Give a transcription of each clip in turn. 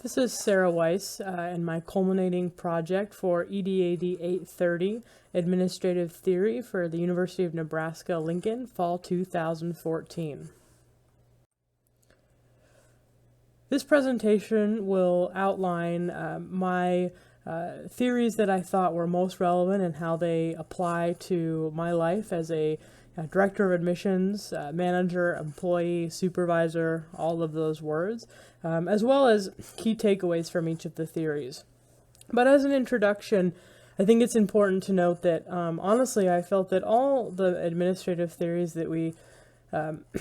This is Sarah Weiss and my culminating project for EDAD 830, Administrative Theory for the University of Nebraska-Lincoln, Fall 2014. This presentation will outline my theories that I thought were most relevant and how they apply to my life as a director of admissions, manager, employee, supervisor, all of those words, as well as key takeaways from each of the theories. But as an introduction, I think it's important to note that honestly, I felt that all the administrative theories that we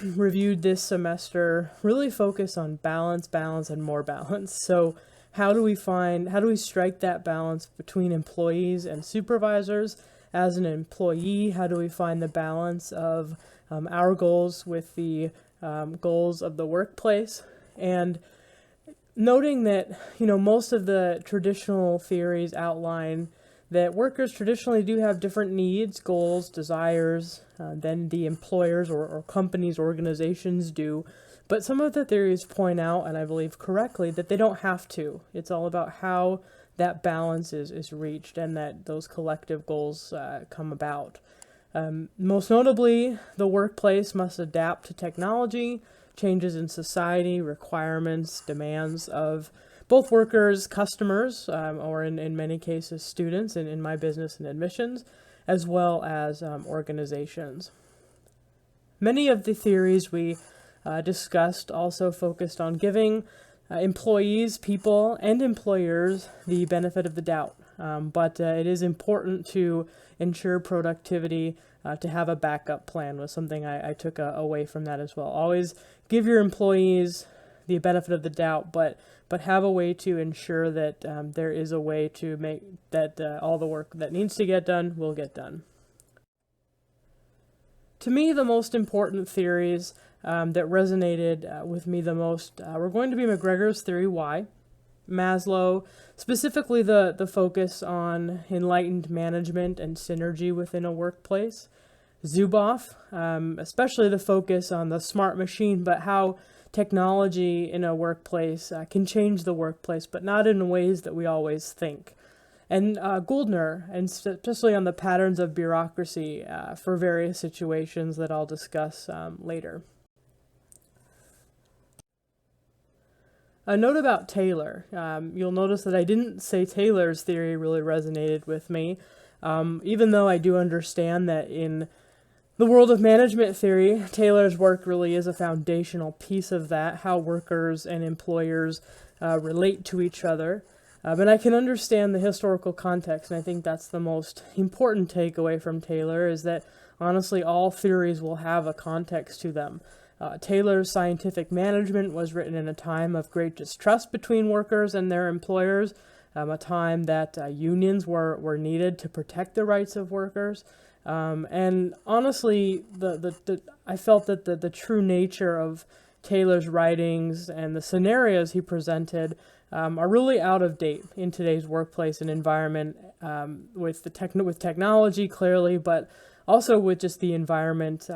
reviewed this semester really focus on balance, and more balance. So how do we strike that balance between employees and supervisors? As an employee, how do we find the balance of our goals with the goals of the workplace? And noting that, most of the traditional theories outline that workers traditionally do have different needs, goals, desires than the employers or companies, organizations do. But some of the theories point out, and I believe correctly, that they don't have to. It's all about how that balance is reached and that those collective goals come about. Most notably, the workplace must adapt to technology, changes in society, requirements, demands of both workers, customers, or in many cases students in my business and admissions, as well as organizations. Many of the theories we discussed also focused on giving employees, people, and employers the benefit of the doubt. But it is important to ensure productivity, to have a backup plan was something I took away from that as well. Always give your employees the benefit of the doubt, but have a way to ensure that there is a way to make that all the work that needs to get done will get done. To me, the most important theories that resonated with me the most were going to be McGregor's theory why, Maslow, specifically the focus on enlightened management and synergy within a workplace, Zuboff, especially the focus on the smart machine, but how technology in a workplace can change the workplace, but not in ways that we always think. And Goldner, and especially on the patterns of bureaucracy for various situations that I'll discuss later. A note about Taylor. You'll notice that I didn't say Taylor's theory really resonated with me, even though I do understand that in the world of management theory, Taylor's work really is a foundational piece of that, how workers and employers relate to each other. But I can understand the historical context, and I think that's the most important takeaway from Taylor, is that honestly all theories will have a context to them. Taylor's scientific management was written in a time of great distrust between workers and their employers, a time that unions were needed to protect the rights of workers. And honestly, I felt that the true nature of Taylor's writings and the scenarios he presented are really out of date in today's workplace and environment, with technology clearly, but also with just the environment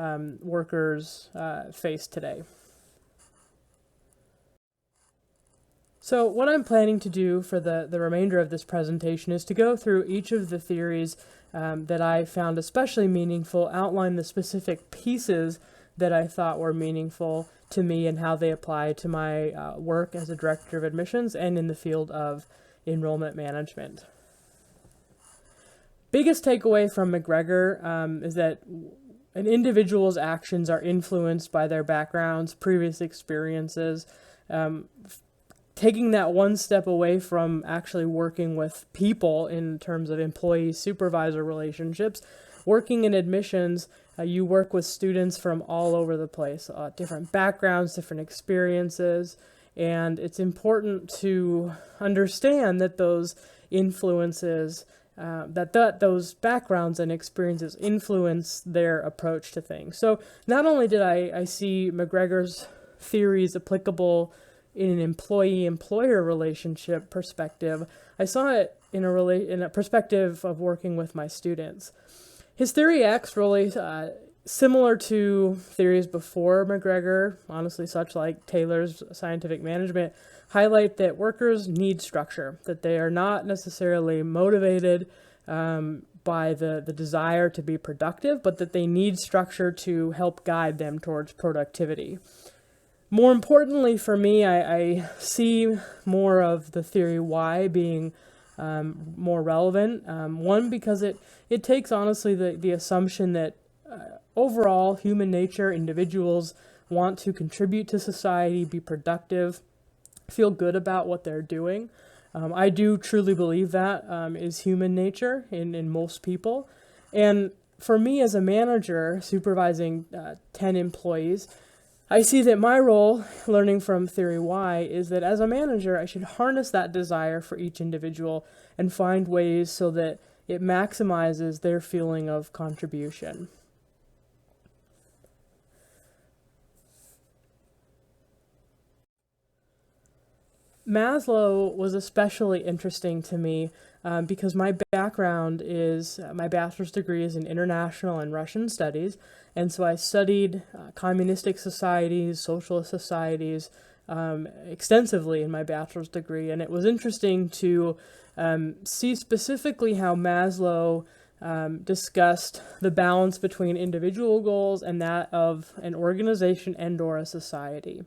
workers face today. So what I'm planning to do for the remainder of this presentation is to go through each of the theories that I found especially meaningful, outline the specific pieces that I thought were meaningful to me and how they apply to my work as a director of admissions and in the field of enrollment management. Biggest takeaway from McGregor is that an individual's actions are influenced by their backgrounds, previous experiences. Taking that one step away from actually working with people in terms of employee-supervisor relationships, working in admissions, you work with students from all over the place, different backgrounds, different experiences, and it's important to understand that those influences, those backgrounds and experiences influence their approach to things. So not only did I see McGregor's theories applicable in an employee-employer relationship perspective, I saw it in a perspective of working with my students. His theory X really Similar to theories before McGregor, honestly, such like Taylor's scientific management, highlight that workers need structure, that they are not necessarily motivated by the desire to be productive, but that they need structure to help guide them towards productivity. More importantly for me, I see more of the theory why being more relevant. One, because it takes honestly the assumption that overall human nature, individuals want to contribute to society, be productive, feel good about what they're doing. I do truly believe that is human nature in most people. And for me as a manager supervising 10 employees, I see that my role, learning from Theory Y, is that as a manager, I should harness that desire for each individual and find ways so that it maximizes their feeling of contribution. Maslow was especially interesting to me because my background is my bachelor's degree is in international and Russian studies, and so I studied communistic societies, socialist societies extensively in my bachelor's degree, and it was interesting to see specifically how Maslow discussed the balance between individual goals and that of an organization and/or a society.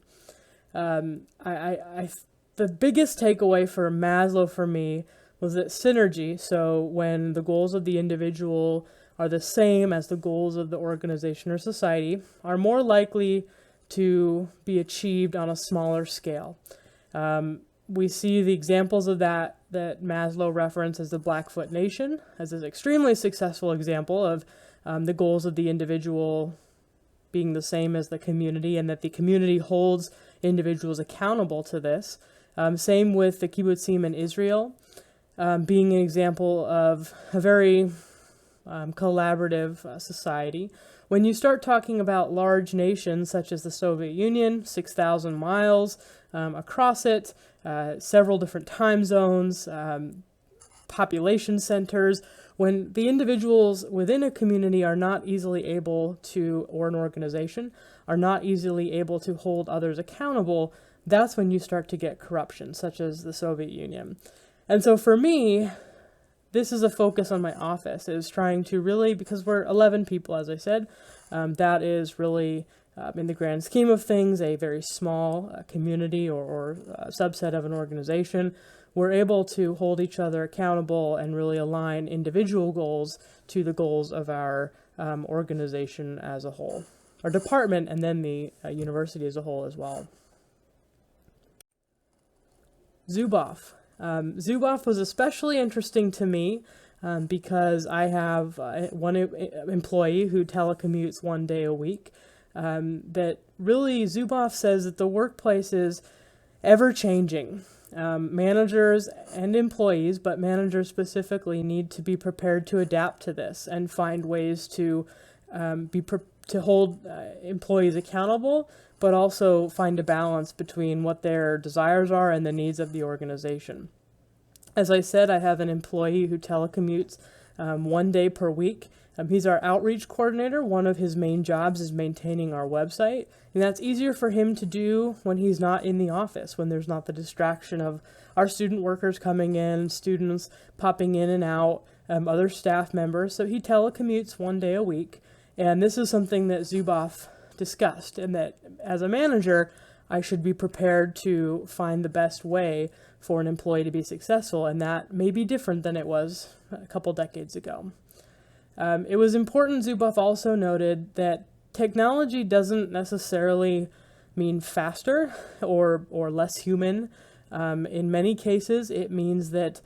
The biggest takeaway for Maslow for me was that synergy, so when the goals of the individual are the same as the goals of the organization or society, are more likely to be achieved on a smaller scale. We see the examples of that Maslow referenced as the Blackfoot Nation, as an extremely successful example of the goals of the individual being the same as the community, and that the community holds individuals accountable to this. Same with the kibbutzim in Israel, being an example of a very collaborative society. When you start talking about large nations such as the Soviet Union, 6,000 miles across it, several different time zones, population centers, when the individuals within a community are not easily able to, or an organization, are not easily able to hold others accountable, that's when you start to get corruption, such as the Soviet Union. And so for me, this is a focus on my office, is trying to really, because we're 11 people, as I said, that is really, in the grand scheme of things, a very small community or subset of an organization. We're able to hold each other accountable and really align individual goals to the goals of our organization as a whole, our department, and then the university as a whole as well. Zuboff. Zuboff was especially interesting to me because I have one employee who telecommutes 1 day a week. That really, Zuboff says that the workplace is ever changing. Managers and employees, but managers specifically, need to be prepared to adapt to this and find ways to to hold employees accountable, but also find a balance between what their desires are and the needs of the organization. As I said, I have an employee who telecommutes 1 day per week. He's our outreach coordinator. One of his main jobs is maintaining our website, and that's easier for him to do when he's not in the office, when there's not the distraction of our student workers coming in, students popping in and out, other staff members. So he telecommutes 1 day a week, and this is something that Zuboff discussed, and that as a manager, I should be prepared to find the best way for an employee to be successful, and that may be different than it was a couple decades ago. It was important, Zuboff also noted, that technology doesn't necessarily mean faster or less human. In many cases, it means that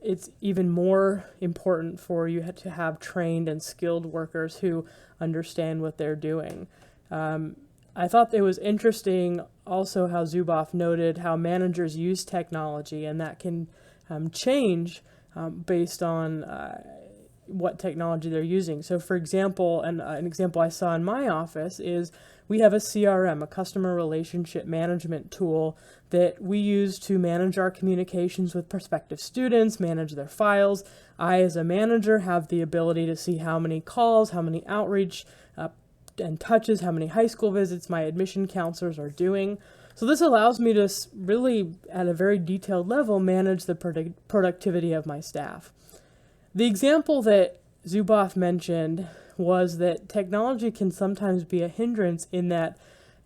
it's even more important for you to have trained and skilled workers who understand what they're doing. I thought it was interesting also how Zuboff noted how managers use technology, and that can change based on what technology they're using. So for example, an example I saw in my office is we have a CRM, a customer relationship management tool that we use to manage our communications with prospective students, manage their files. I, as a manager, have the ability to see how many calls, how many outreach and touches, how many high school visits my admission counselors are doing. So this allows me to really, at a very detailed level, manage the productivity of my staff. The example that Zuboff mentioned was that technology can sometimes be a hindrance in that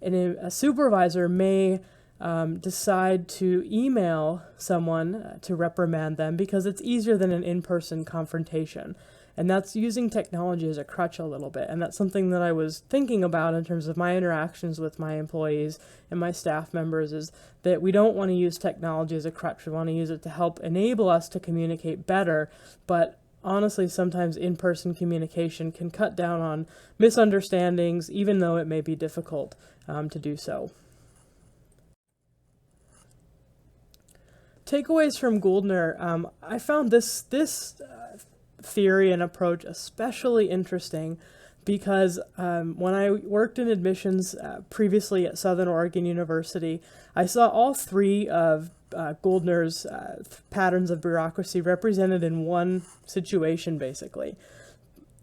a supervisor may decide to email someone to reprimand them because it's easier than an in-person confrontation. And that's using technology as a crutch a little bit. And that's something that I was thinking about in terms of my interactions with my employees and my staff members, is that we don't want to use technology as a crutch. We want to use it to help enable us to communicate better. But honestly, sometimes in-person communication can cut down on misunderstandings, even though it may be difficult to do so. Takeaways from Gouldner. I found this theory and approach especially interesting because when I worked in admissions previously at Southern Oregon University, I saw all three of Gouldner's patterns of bureaucracy represented in one situation, basically: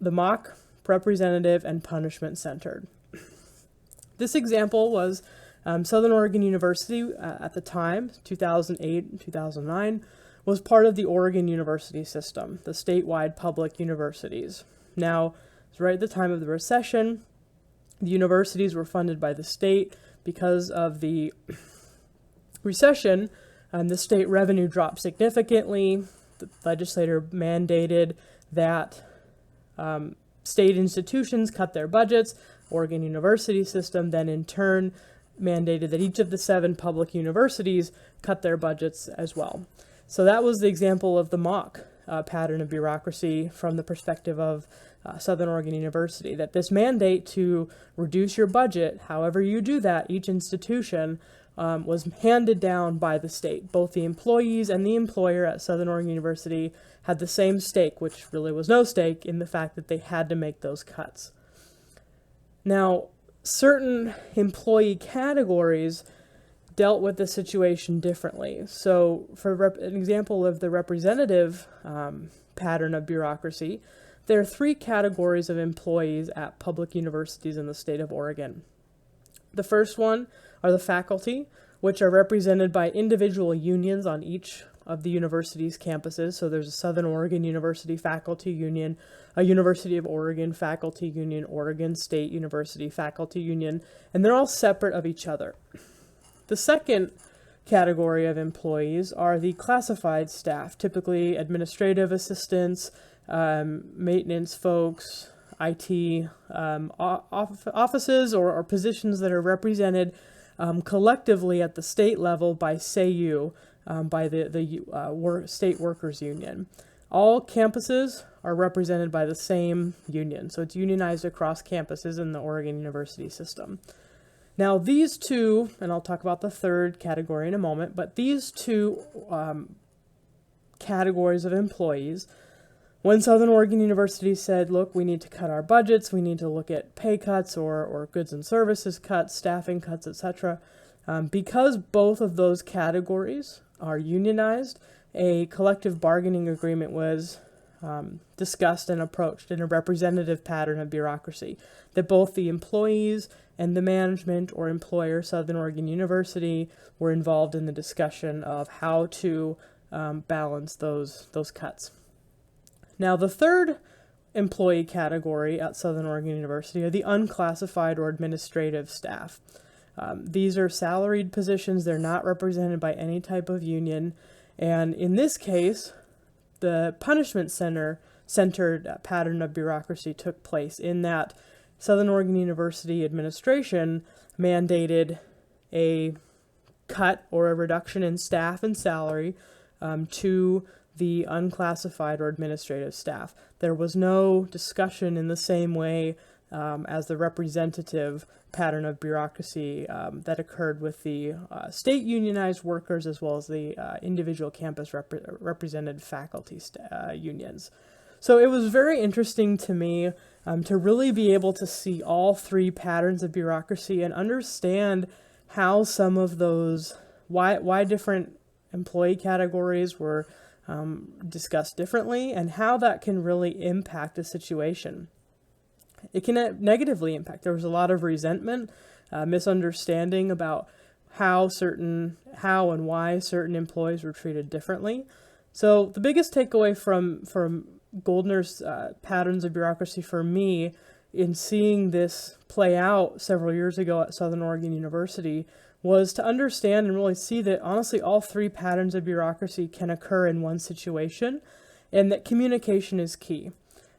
the mock, representative, and punishment centered. This example was Southern Oregon University at the time, 2008 and 2009, was part of the Oregon University system, the statewide public universities. Now, it's right at the time of the recession. The universities were funded by the state. Because of the recession, the state revenue dropped significantly. The legislature mandated that state institutions cut their budgets. Oregon University system then in turn mandated that each of the 7 public universities cut their budgets as well. So that was the example of the mock pattern of bureaucracy from the perspective of Southern Oregon University, that this mandate to reduce your budget, however you do that, each institution, was handed down by the state. Both the employees and the employer at Southern Oregon University had the same stake, which really was no stake, in the fact that they had to make those cuts. Now, certain employee categories dealt with the situation differently. So for an example of the representative pattern of bureaucracy, there are 3 categories of employees at public universities in the state of Oregon. The first one are the faculty, which are represented by individual unions on each of the university's campuses. So there's a Southern Oregon University Faculty Union, a University of Oregon Faculty Union, Oregon State University Faculty Union, and they're all separate of each other. The second category of employees are the classified staff, typically administrative assistants, maintenance folks, IT offices or positions that are represented collectively at the state level by SAU, by the State Workers Union. All campuses are represented by the same union, so it's unionized across campuses in the Oregon University system. Now these two, and I'll talk about the third category in a moment, but these two categories of employees, when Southern Oregon University said, look, we need to cut our budgets, we need to look at pay cuts or goods and services cuts, staffing cuts, etc., because both of those categories are unionized, a collective bargaining agreement was discussed and approached in a representative pattern of bureaucracy, that both the employees and the management or employer, Southern Oregon University, were involved in the discussion of how to balance those cuts. Now, the third employee category at Southern Oregon University are the unclassified or administrative staff. These are salaried positions. They're not represented by any type of union. And in this case, the punishment-centered pattern of bureaucracy took place in that Southern Oregon University administration mandated a cut or a reduction in staff and salary to the unclassified or administrative staff. There was no discussion in the same way as the representative pattern of bureaucracy that occurred with the state unionized workers as well as the individual campus represented faculty unions. So it was very interesting to me to really be able to see all three patterns of bureaucracy and understand how some of those, why different employee categories were discussed differently, and how that can really impact a situation. It can negatively impact. There was a lot of resentment, misunderstanding about how and why certain employees were treated differently. So the biggest takeaway from Goldner's patterns of bureaucracy for me in seeing this play out several years ago at Southern Oregon University was to understand and really see that honestly all three patterns of bureaucracy can occur in one situation, and that communication is key.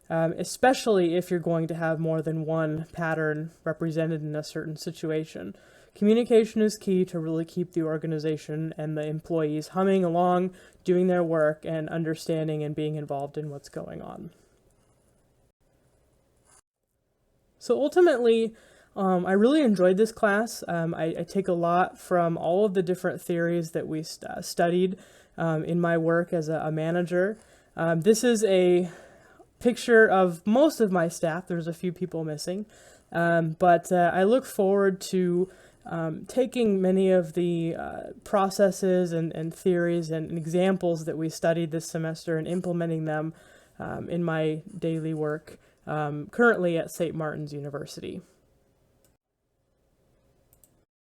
Especially if you're going to have more than one pattern represented in a certain situation. Communication is key to really keep the organization and the employees humming along, doing their work, and understanding and being involved in what's going on. So ultimately, I really enjoyed this class. I take a lot from all of the different theories that we studied in my work as a manager. This is a picture of most of my staff. There's a few people missing, but I look forward to taking many of the processes and theories and examples that we studied this semester and implementing them in my daily work currently at St. Martin's University.